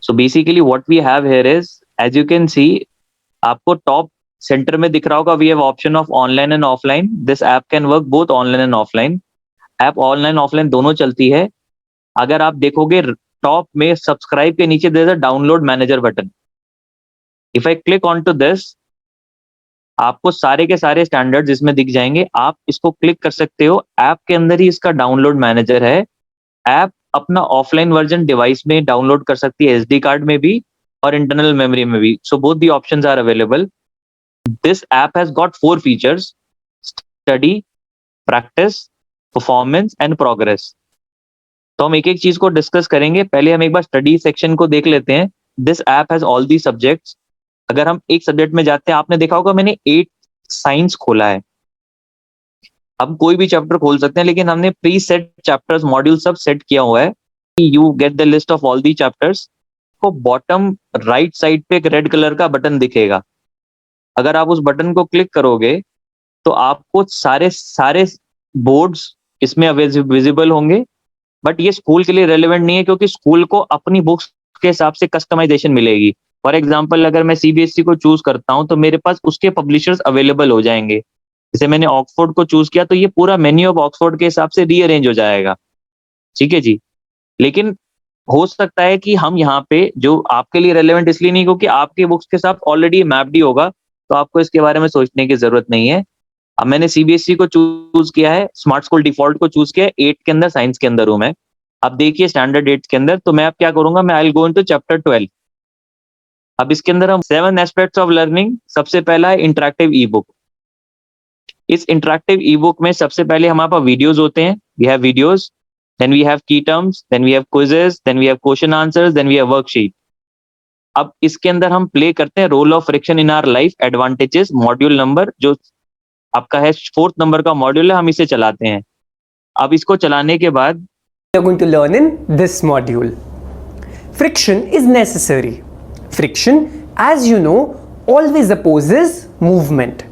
So basically what we have here is, as you can see, आपको top centre में दिख रहा होगा, we have option of online and offline. This app can work both online and offline. App online offline दोनों चलती है. अगर आप देखोगे टॉप में सब्सक्राइब के नीचे there is a download manager button. If I click on to this, आपको सारे के सारे स्टैंडर्ड्स इसमें दिख जाएंगे. आप इसको क्लिक कर सकते हो. ऐप के अंदर ही इसका डाउनलोड मैनेजर है. ऐप अपना ऑफलाइन वर्जन डिवाइस में डाउनलोड कर सकती है, एसडी कार्ड में भी और इंटरनल मेमोरी में भी. So both the options are available. This app has got 4 features: study, practice, performance and progress. तो हम एक एक चीज को डिस्कस करेंगे. पहले हम एक बार स्टडी सेक्शन को देख लेते हैं. This app has all the subjects. अगर हम एक सब्जेक्ट में जाते हैं, आपने देखा होगा मैंने 8 साइंस खोला है. हम कोई भी चैप्टर खोल सकते हैं, लेकिन हमने प्री सेट चैप्टर्स मॉड्यूल सब सेट किया हुआ है. You get the list of all the chapters. को बॉटम राइट साइड पे एक रेड कलर का बटन दिखेगा. अगर आप उस बटन को क्लिक करोगे तो आपको सारे सारे बोर्ड्स इसमें विजिबल होंगे. बट ये स्कूल के लिए रेलेवेंट नहीं है, क्योंकि स्कूल को अपनी बुक्स के हिसाब से कस्टमाइजेशन मिलेगी. फॉर एग्जाम्पल, अगर मैं सीबीएसई को चूज करता हूं तो मेरे पास उसके पब्लिशर्स अवेलेबल हो जाएंगे. जैसे मैंने ऑक्सफोर्ड को चूज किया तो ये पूरा मेन्यू ऑफ ऑक्सफोर्ड के हिसाब से रीअरेंज हो जाएगा. ठीक है जी. लेकिन हो सकता है कि हम यहाँ पे जो आपके लिए रेलेवेंट इसलिए नहीं, क्योंकि आपके बुक्स के साथ ऑलरेडी मैप्ड ही होगा, तो आपको इसके बारे में सोचने की जरूरत नहीं है. अब मैंने सीबीएसई को चूज किया है, स्मार्ट स्कूल डिफॉल्ट को चूज किया है, 8 के अंदर साइंस के अंदर हूं मैं. अब देखिए स्टैंडर्ड 8 के अंदर, तो मैं अब क्या करूंगा, मैं I will go into chapter 12. अब इसके अंदर हम 7 एस्पेक्ट्स ऑफ लर्निंग. सबसे पहला है इंटरेक्टिव ई बुक. इस इंटरेक्टिव ई बुक में सबसे पहले हमारे पास वीडियोज होते हैं. We have videos, then we have key terms, then we have quizzes, then we have question answers, then we have worksheet. अब इसके अंदर हम प्ले करते हैं role of friction in our life, advantages, module number जो आपका है 4th number का मॉड्यूल है, हम इसे चलाते हैं. अब इसको चलाने के बाद we are going to learn in this module. Friction is necessary. Friction, as you know, always opposes movement.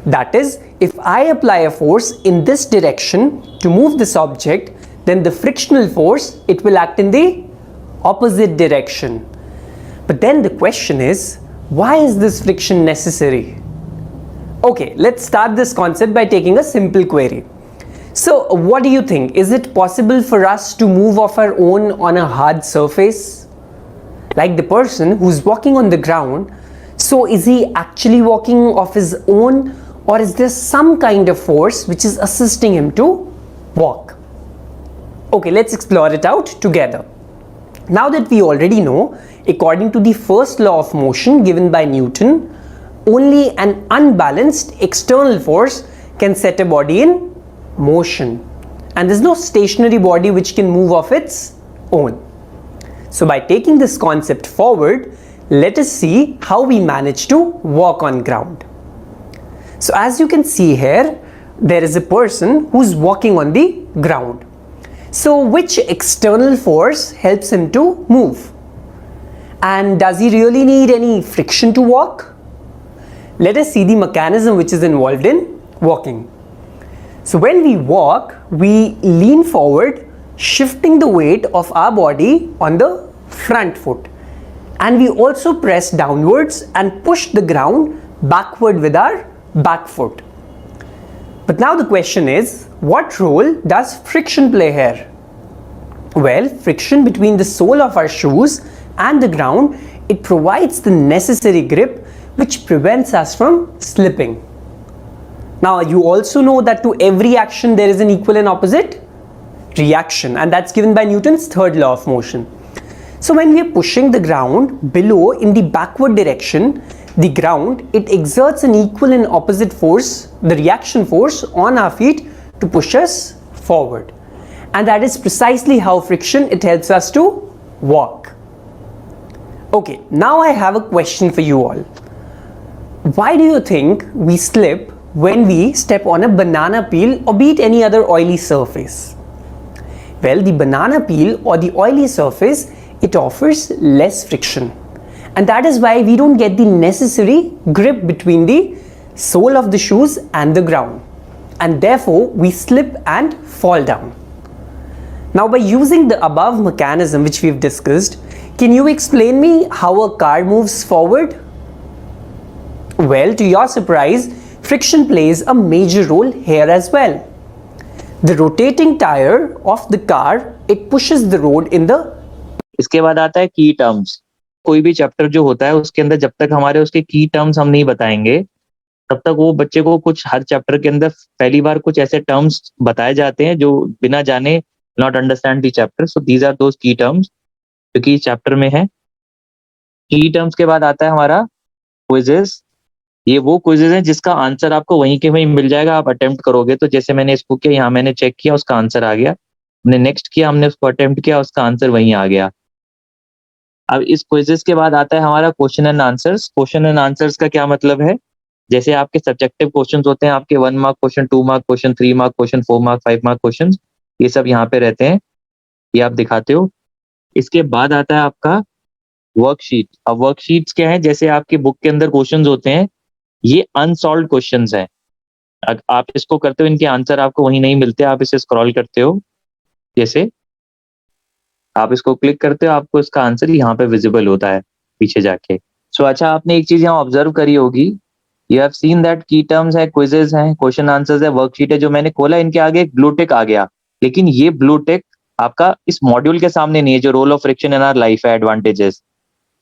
That is, if I apply a force in this direction to move this object, then the frictional force, it will act in the opposite direction. But then the question is, why is this friction necessary? Okay, let's start this concept by taking a simple query. So what do you think? Is it possible for us to move of our own on a hard surface? Like the person who's walking on the ground, so is he actually walking of his own, or is there some kind of force which is assisting him to walk? Okay, let's explore it out together. Now that we already know, according to the first law of motion given by Newton, only an unbalanced external force can set a body in motion, and there's no stationary body which can move of its own. So by taking this concept forward, let us see how we manage to walk on ground. So as you can see here, there is a person who's walking on the ground. So which external force helps him to move? And does he really need any friction to walk? Let us see the mechanism which is involved in walking. So when we walk, we lean forward, shifting the weight of our body on the front foot, and we also press downwards and push the ground backward with our back foot. But now the question is, what role does friction play here? Well, friction between the sole of our shoes and the ground, it provides the necessary grip which prevents us from slipping. Now you also know that to every action there is an equal and opposite reaction, and that's given by Newton's third law of motion. So when we are pushing the ground below in the backward direction, the ground, it exerts an equal and opposite force, the reaction force on our feet to push us forward. And that is precisely how friction, it helps us to walk. Okay, now I have a question for you all. Why do you think we slip when we step on a banana peel or be it any other oily surface? Well, the banana peel or the oily surface, it offers less friction, and that is why we don't get the necessary grip between the sole of the shoes and the ground, and therefore we slip and fall down. Now by using the above mechanism which we've discussed, Can you explain me how a car moves forward? Well, to your surprise, friction plays a major role here as well. The rotating tire of the car, it pushes the road in the. इसके बाद आता है की terms. कोई भी chapter जो होता है उसके अंदर जब तक हमारे उसके की टर्म्स हम नहीं बताएंगे तब तक वो बच्चे को कुछ हर चैप्टर के अंदर पहली बार कुछ ऐसे टर्म्स बताए जाते हैं जो बिना जाने not understand the chapter. So these are those key terms जो कि चैप्टर में है। की टर्म्स के बाद आता है हमारा क्विजेस। ये वो क्विजेस हैं जिसका आंसर आपको वहीं के वहीं मिल जाएगा, आप अटेम्प्ट करोगे तो। जैसे मैंने इसको किया, यहाँ मैंने चेक किया, उसका आंसर आ गया। हमने नेक्स्ट किया, हमने उसको अटेम्प्ट किया, उसका आंसर वहीं आ गया। अब इस क्विजेस के बाद आता है हमारा question and answers. Question and answers का क्या मतलब है? जैसे आपके सब्जेक्टिव क्वेश्चंस होते हैं, आपके 1 mark question, 2 mark question, 3 mark question, 4 mark, 5 mark question, ये सब यहाँ पे रहते हैं, ये आप दिखाते हो। इसके बाद आता है आपका वर्कशीट। अब वर्कशीट्स क्या है? जैसे आपके बुक के अंदर क्वेश्चंस होते हैं, ये अनसॉल्व क्वेश्चंस हैं। आप इसको करते हो, इनके आंसर आपको वहीं नहीं मिलते, आप इसे स्क्रॉल करते हो, जैसे आप इसको क्लिक करते हो, आपको इसका आंसर यहाँ पे विजिबल होता है पीछे जाके। सो अच्छा, आपने एक चीज यहाँ ऑब्जर्व करी होगी, यू हैव सीन दैट की टर्म्स है, क्विजेस हैं, क्वेश्चन आंसर्स है, वर्कशीट है। जो मैंने खोला, इनके आगे एक ब्लू टिक आ गया, लेकिन ये ब्लू टिक आपका इस मॉड्यूल के सामने नहीं है, जो role of friction in our life है, एडवांटेजेस,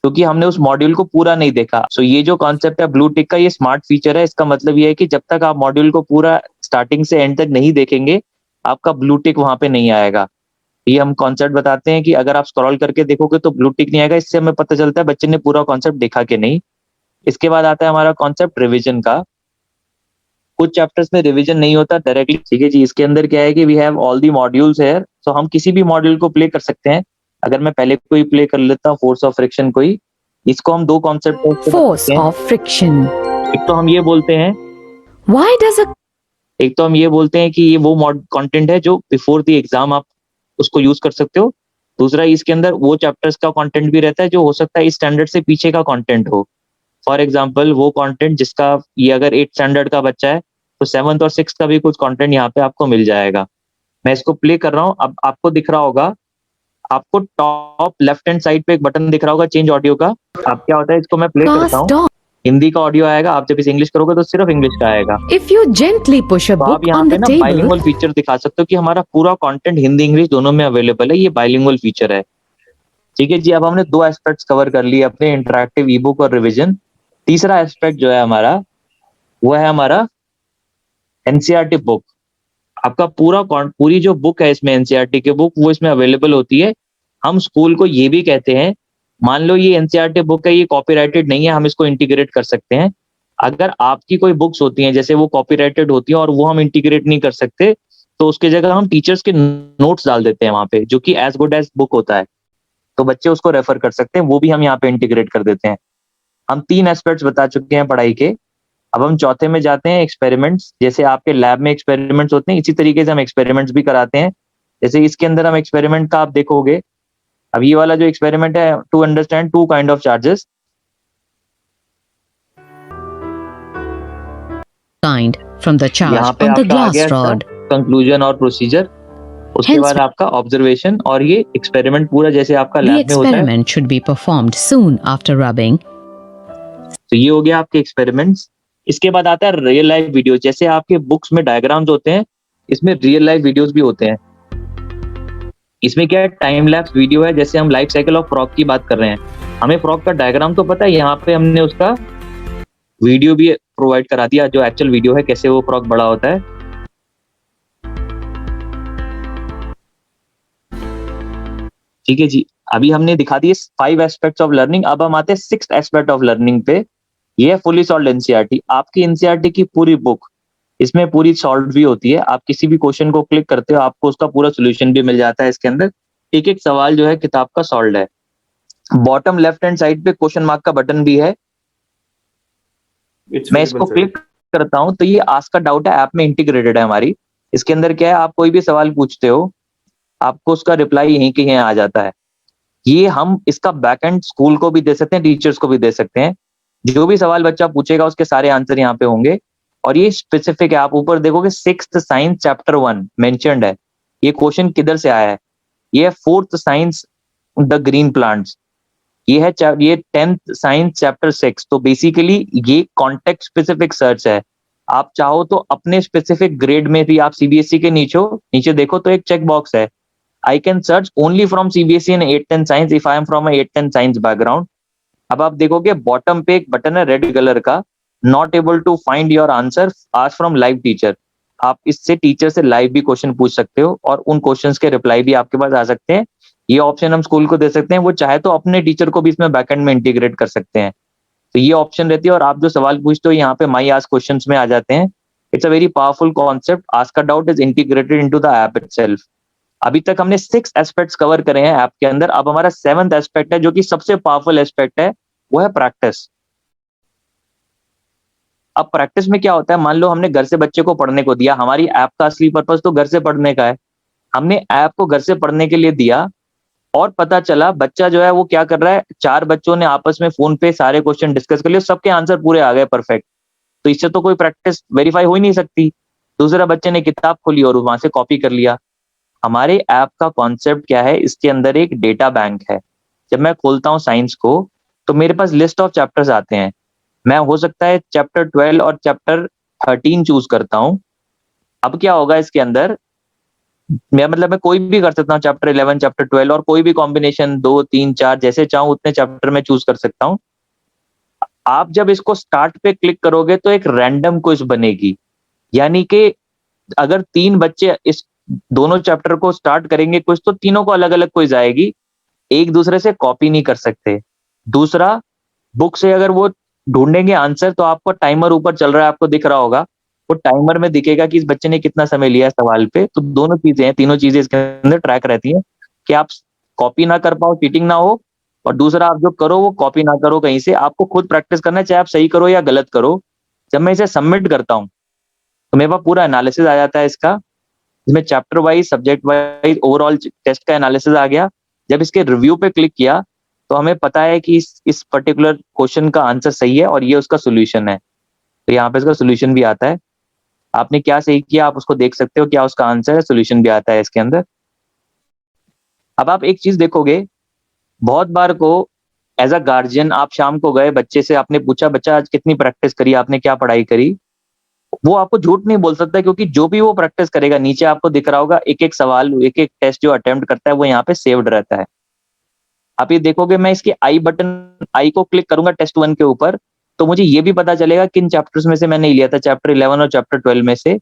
क्योंकि हमने उस मॉड्यूल को पूरा नहीं देखा। सो ये जो कॉन्सेप्ट है ब्लू टिक का, ये स्मार्ट फीचर है। इसका मतलब ये है कि जब तक आप मॉड्यूल को पूरा स्टार्टिंग से एंड तक नहीं देखेंगे, आपका ब्लू टिक वहां पे नहीं आएगा। ये हम कॉन्सेप्ट बताते हैं कि अगर आप स्क्रॉल करके देखोगे तो ब्लू टिक नहीं आएगा। इससे हमें पता चलता है बच्चे ने पूरा कॉन्सेप्ट देखा कि नहीं। इसके बाद आता है हमारा कॉन्सेप्ट रिविजन का। कुछ चैप्टर्स में रिवीजन नहीं होता डायरेक्टली, ठीक है जी। इसके अंदर क्या है कि we have all the modules here, so हम किसी भी मॉड्यूल को प्ले कर सकते हैं। अगर मैं पहले कोई प्ले कर लेता हूँ, फोर्स ऑफ फ्रिक्शन कोई, इसको हम दो कॉन्सेप्ट Force of friction. एक तो हम ये बोलते हैं, Why does a एक तो हम ये बोलते हैं कि ये वो कंटेंट है जो बिफोर द एग्जाम आप उसको यूज कर सकते हो। दूसरा, इसके अंदर वो चैप्टर्स का कंटेंट भी रहता है जो हो सकता है इस स्टैंडर्ड से पीछे का कंटेंट हो। फॉर एग्जांपल, वो कंटेंट जिसका ये अगर 8th स्टैंडर्ड का बच्चा है तो 7th और 6th का भी कुछ कंटेंट यहाँ पे आपको मिल जाएगा। मैं इसको प्ले कर रहा हूँ, अब आपको दिख रहा होगा, आपको टॉप लेफ्ट हैंड साइड पे एक बटन दिख रहा होगा चेंज ऑडियो का। अब क्या होता है, इसको मैं प्ले car करता हूँ, stop? हिंदी का ऑडियो आएगा। आप जब इसे इंग्लिश करोगे तो सिर्फ इंग्लिश का आएगा। If you gently push a तो book आप यहाँ on पे the ना table, बाइलिंगुअल फीचर दिखा सकते हो कि हमारा पूरा कंटेंट हिंदी इंग्लिश दोनों में अवेलेबल है। ये बाइलिंगुअल फीचर है, ठीक है जी। अब हमने दो एस्पेक्ट्स कवर कर लिए अपने, इंटरैक्टिव ई बुक और रिविजन। तीसरा एस्पेक्ट जो है हमारा, वो है हमारा एनसीईआरटी बुक। आपका पूरी जो बुक है इसमें, एनसीईआरटी की बुक, वो इसमें अवेलेबल होती है। हम स्कूल को ये भी कहते हैं, मान लो ये एनसीईआरटी बुक है, ये कॉपीराइटेड नहीं है, हम इसको इंटीग्रेट कर सकते हैं। अगर आपकी कोई बुक्स होती हैं जैसे वो कॉपीराइटेड होती हैं और वो हम इंटीग्रेट नहीं कर सकते, तो उसकी जगह हम टीचर्स के नोट्स डाल देते हैं वहां पे, जो कि एज गुड एज बुक होता है, तो बच्चे उसको रेफर कर सकते हैं। वो भी हम यहाँ पे इंटीग्रेट कर देते हैं। हम 3 एस्पेक्ट्स बता चुके हैं पढ़ाई के। अब हम चौथे में जाते हैं, एक्सपेरिमेंट्स। जैसे आपके लैब में एक्सपेरिमेंट्स होते हैं, इसी तरीके से हम एक्सपेरिमेंट्स भी कराते हैं। जैसे इसके अंदर हम एक्सपेरिमेंट का आप देखोगे, अब ये वाला जो एक्सपेरिमेंट है, to understand 2 kind of charges, kind from the charge यहाँ पे on the आपका आ glass गया rod. कंक्लूजन और प्रोसीजर। उसके Hence, बाद आपका ऑब्जर्वेशन, और ये एक्सपेरिमेंट पूरा जैसे आपका the लैब में होता है। experiment should be performed soon after rubbing. तो ये हो गया आपके एक्सपेरिमेंट्स। इसके बाद आता है रियल लाइफ वीडियो। जैसे आपके बुक्स में डायग्राम्स होते हैं, इसमें रियल लाइफ वीडियोस भी होते हैं। इसमें क्या है, टाइम लैप्स वीडियो है। जैसे हम लाइफ साइकिल ऑफ फ्रॉग की बात कर रहे हैं, हमें फ्रॉग का डायग्राम तो पता है, यहाँ पे हमने उसका वीडियो भी प्रोवाइड करा दिया, जो एक्चुअल वीडियो है कैसे वो फ्रॉग बड़ा होता है। ठीक है जी। अभी हमने दिखा दिए 5 एस्पेक्ट्स ऑफ लर्निंग। अब हम आते हैं 6th एस्पेक्ट ऑफ लर्निंग पे। ये है फुली सॉल्व्ड एनसीईआरटी। आपकी एनसीईआरटी की पूरी बुक इसमें पूरी सॉल्व भी होती है। आप किसी भी क्वेश्चन को क्लिक करते हो, आपको उसका पूरा सोल्यूशन भी मिल जाता है। इसके अंदर एक एक सवाल जो है किताब का सॉल्व है। बॉटम लेफ्ट हैंड साइड पे क्वेश्चन मार्क का बटन भी है। मैं इसको क्लिक करता हूं तो ये आस्क का डाउट है ऐप में इंटीग्रेटेड है हमारी। इसके अंदर क्या है, आप कोई भी सवाल पूछते हो, आपको उसका रिप्लाई यहीं के यहीं आ जाता है। ये हम इसका बैकएंड स्कूल को भी दे सकते हैं, टीचर्स को भी दे सकते हैं। जो भी सवाल बच्चा पूछेगा उसके सारे आंसर यहाँ पे होंगे। और ये स्पेसिफिक है, आप ऊपर देखोगे 6th साइंस चैप्टर 1 मेंशन्ड है। ये क्वेश्चन किधर से आया है, ये 4th science the green plants. ये 10th साइंस चैप्टर 6। तो बेसिकली ये कॉन्टेक्स्ट स्पेसिफिक सर्च है। आप चाहो तो अपने स्पेसिफिक ग्रेड में भी, आप सीबीएसई के नीचे देखो तो एक चेक बॉक्स है, I can search only from CBSE in 8th and science if I am from 8th and science background. अब आप देखोगे बॉटम पे एक बटन है रेड कलर का, not able to find your answer, ask from live teacher. आप इससे teacher से लाइव भी क्वेश्चन पूछ सकते हो और उन क्वेश्चंस के रिप्लाई भी आपके पास आ सकते हैं। ये ऑप्शन हम स्कूल को दे सकते हैं, वो चाहे तो अपने टीचर को भी इसमें बैकएंड में इंटीग्रेट कर सकते हैं। तो ये ऑप्शन रहती है। और आप जो सवाल पूछते हो यहाँ पे माई आस्क क्वेश्चंस में आ जाते हैं। It's a very powerful concept. Ask a doubt is integrated into the app itself. अभी तक हमने 6 एस्पेक्ट्स कवर करे हैं ऐप के अंदर। अब हमारा 7th एस्पेक्ट है जो कि सबसे पावरफुल एस्पेक्ट है, वो है प्रैक्टिस। अब प्रैक्टिस में क्या होता है, मान लो हमने घर से बच्चे को पढ़ने को दिया, हमारी ऐप का असली पर्पस तो घर से पढ़ने का है। हमने ऐप को घर से पढ़ने के लिए दिया और पता चला बच्चा जो है वो क्या कर रहा है, 4 बच्चों ने आपस में फोन पे सारे क्वेश्चन डिस्कस कर लिए, सबके आंसर पूरे आ गए परफेक्ट। तो इससे तो कोई प्रैक्टिस वेरीफाई हो ही नहीं सकती। दूसरा बच्चे ने किताब खोली और वहां से कॉपी कर लिया। हमारे ऐप का कॉन्सेप्ट क्या है, इसके अंदर एक डेटा बैंक है। जब मैं खोलता हूँ साइंस को तो मेरे पास लिस्ट ऑफ चैप्टर्स आते हैं। मैं हो सकता है चैप्टर 12 और चैप्टर 13 चूज करता हूँ। अब क्या होगा इसके अंदर, मैं कोई भी कर सकता हूँ, चैप्टर 11 चैप्टर 12 और कोई भी कॉम्बिनेशन 2 3 4 जैसे चाहूँ उतने चैप्टर में चूज कर सकता हूँ। आप जब इसको स्टार्ट पे क्लिक करोगे तो एक रैंडम क्विज बनेगी। यानी कि अगर 3 बच्चे इस दोनों चैप्टर को स्टार्ट करेंगे क्विज, तो तीनों को अलग अलग क्विज आएगी, एक दूसरे से कॉपी नहीं कर सकते। दूसरा, बुक से अगर वो ढूंढेंगे आंसर तो आपको टाइमर ऊपर चल रहा है, आपको दिख रहा होगा, वो टाइमर में दिखेगा कि इस बच्चे ने कितना समय लिया सवाल पे। तो दोनों चीजें हैं, तीनों चीजें इसके अंदर ट्रैक रहती हैं कि आप कॉपी ना कर पाओ, चीटिंग ना हो, और दूसरा आप जो करो वो कॉपी ना करो कहीं से। आपको खुद प्रैक्टिस करना है, चाहे आप सही करो या गलत करो। जब मैं इसे सबमिट करता हूँ तो मेरे पास पूरा एनालिसिस आ जाता है इसका, जिसमें chapter wise, subject wise, overall test का एनालिसिस आ गया। जब इसके रिव्यू पे क्लिक किया तो हमें पता है कि इस पर्टिकुलर क्वेश्चन का आंसर सही है और ये उसका सोल्यूशन है। तो यहाँ पे इसका सोल्यूशन भी आता है, आपने क्या सही किया आप उसको देख सकते हो, क्या उसका आंसर है, सोल्यूशन भी आता है इसके अंदर। अब आप एक चीज देखोगे, बहुत बार को एज अ गार्जियन आप शाम को गए बच्चे से, आपने पूछा बच्चा आज कितनी प्रैक्टिस करी आपने, क्या पढ़ाई करी, वो आपको झूठ नहीं बोल सकता, क्योंकि जो भी वो प्रैक्टिस करेगा नीचे आपको दिख रहा होगा, एक एक सवाल, एक एक टेस्ट जो अटेम्प्ट करता है वो यहाँ पे सेव्ड रहता है। आप ये देखोगे, मैं इसके आई को क्लिक करूंगा टेस्ट 1 के ऊपर, तो मुझे ये भी पता चलेगा किन चैप्टर्स में से मैंने लिया था, चैप्टर 11 और चैप्टर 12 में से।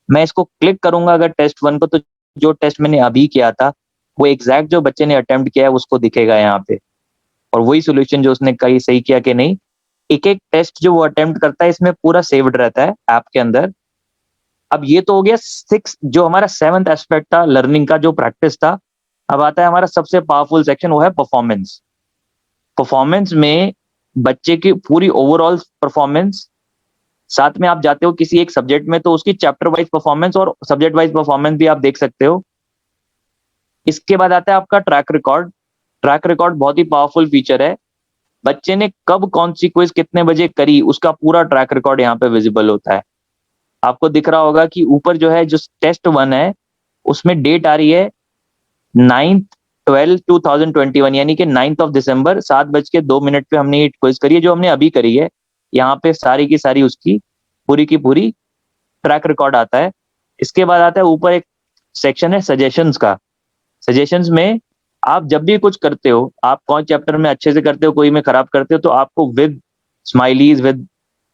मैं इसको क्लिक करूंगा अगर टेस्ट 1 को, तो जो टेस्ट मैंने अभी किया था वो एग्जैक्ट जो बच्चे ने अटेम्प्ट किया है उसको दिखेगा यहाँ पे, और वही सोल्यूशन जो उसने कहीं सही किया कि नहीं। एक एक टेस्ट जो वो अटेम्प्ट करता है इसमें पूरा सेव्ड रहता है ऐप के अंदर। अब ये तो हो गया 6, जो हमारा 7th एस्पेक्ट था लर्निंग का, जो प्रैक्टिस था। अब आता है हमारा सबसे पावरफुल सेक्शन, वो है परफॉर्मेंस। परफॉर्मेंस में बच्चे की पूरी ओवरऑल परफॉर्मेंस, साथ में आप जाते हो किसी एक सब्जेक्ट में तो उसकी चैप्टर वाइज परफॉर्मेंस और सब्जेक्ट वाइज परफॉर्मेंस भी आप देख सकते हो। इसके बाद आता है आपका ट्रैक रिकॉर्ड। ट्रैक रिकॉर्ड बहुत ही पावरफुल फीचर है। बच्चे ने कब कौन सी क्विज कितने बजे करी उसका पूरा ट्रैक रिकॉर्ड यहाँ पे विजिबल होता है। आपको दिख रहा होगा कि ऊपर जो है, जो टेस्ट 1 है उसमें डेट आ रही है 9/12/2021, यानी कि 9th ऑफ दिसंबर 7:02 पे हमने ये क्विज करी है, जो हमने अभी करी है। यहाँ पे सारी की सारी उसकी पूरी की पूरी ट्रैक रिकॉर्ड आता है। इसके बाद आता है ऊपर एक सेक्शन है सजेशंस का। सजेशंस में आप जब भी कुछ करते हो, आप कौन चैप्टर में अच्छे से करते हो, कोई में खराब करते हो, तो आपको with smileys, with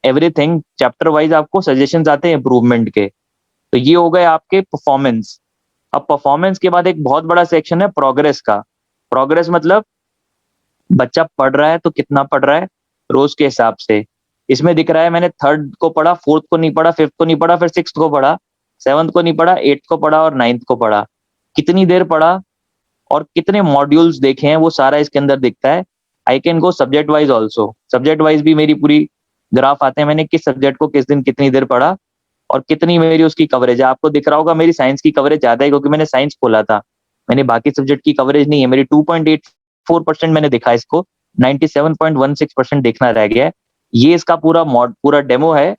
everything, chapter wise आपको सजेशंस आते हैं इंप्रूवमेंट के। तो ये हो गए आपके परफॉर्मेंस। अब परफॉर्मेंस के बाद एक बहुत बड़ा सेक्शन है प्रोग्रेस का। प्रोग्रेस मतलब बच्चा पढ़ रहा है तो कितना पढ़ रहा है रोज के हिसाब से। इसमें दिख रहा है मैंने 3rd को पढ़ा, 4th को नहीं पढ़ा, 5th को नहीं पढ़ा, फिर 6th को पढ़ा, 7th को नहीं पढ़ा, 8th को पढ़ा और 9th को पढ़ा। कितनी देर पढ़ा और कितने मॉड्यूल्स देखे हैं वो सारा इसके अंदर दिखता है। I can go subject wise also. Subject wise भी मेरी पूरी ग्राफ आते हैं, मैंने किस सब्जेक्ट को किस दिन कितनी देर पढ़ा और कितनी मेरी उसकी कवरेज है। आपको दिख रहा होगा मेरी साइंस की कवरेज ज्यादा है क्योंकि मैंने साइंस खोला था, मैंने बाकी सब्जेक्ट की कवरेज नहीं है। मेरी 2.84% मैंने देखा, इसको 97.16% देखना रह गया है। ये इसका पूरा डेमो है